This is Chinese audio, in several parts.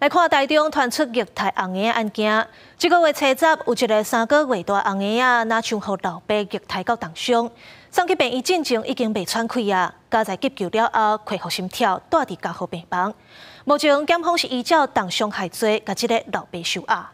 来看台中传出虐待红婴案件，这个月初十有一个3个月大红婴仔，拿枪互老爸虐待到重伤，送去病院进前已经未喘气啊，加在急救了后恢复心跳，住伫家护病房。目前检方是依照重伤害罪，甲这个老爸收押。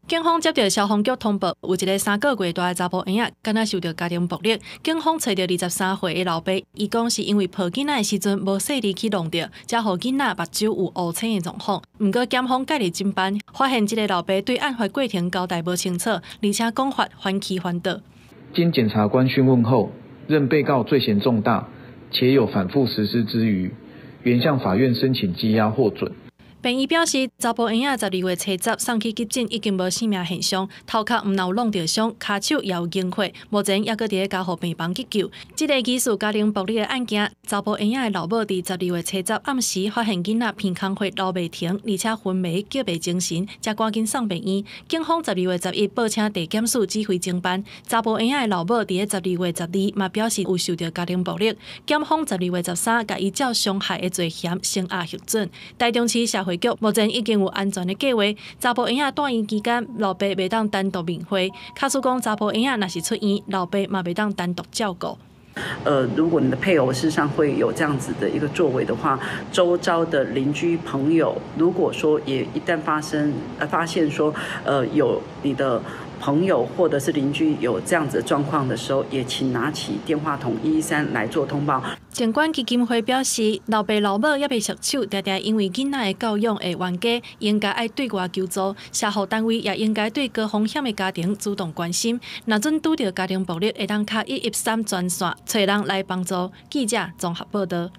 警方接到消防局通报，有一个3个月大的查甫婴仔，敢若受到家庭暴力。警方找到23岁的老爸，伊讲是因为抱囡仔的时阵无细力去弄着，才互囡仔目睭有乌青的状况。不过检方介入侦办，发现这个老爸对案发过程交代无清楚，而且讲法还起还倒。经检察官讯问后，认被告罪嫌重大，且有反复实施之余，原向法院申请羁押获准。 病医表示，查甫婴仔12月初10送去急诊，已经无生命现象，头壳唔有弄着伤，骹手也有凝血，目前也搁伫家护病房急救。这个疑似家庭暴力的案件，查甫婴仔的老母伫12月初10暗时发现囡仔鼻孔血流袂停，而且昏迷叫袂精神，才赶紧送病院。警方12月11报请地检署指挥侦办。查甫婴仔的老母伫12月12嘛表示有受到家庭暴力，检方12月13甲依照伤害的罪嫌声押核准。台中市社会局目前已经有安全的计划，查甫婴仔住院期间，老爸袂当单独面会。卡叔讲，查甫婴仔若是出院，老爸嘛袂当单独照顾。如果你的配偶事实上会有这样子的一个作为的话，周遭的邻居朋友，如果说也一旦发现说，有你的朋友或者是邻居有这样子的状况的时候，也请拿起电话筒113来做通报。监管基金会表示，老爸老母也被失手，常常因为囡仔的教养会冤家，应该爱对外求助。社福单位也应该对高风险的家庭主动关心。若准拄到家庭暴力，会当敲113专线，找人来帮助。记者综合报道。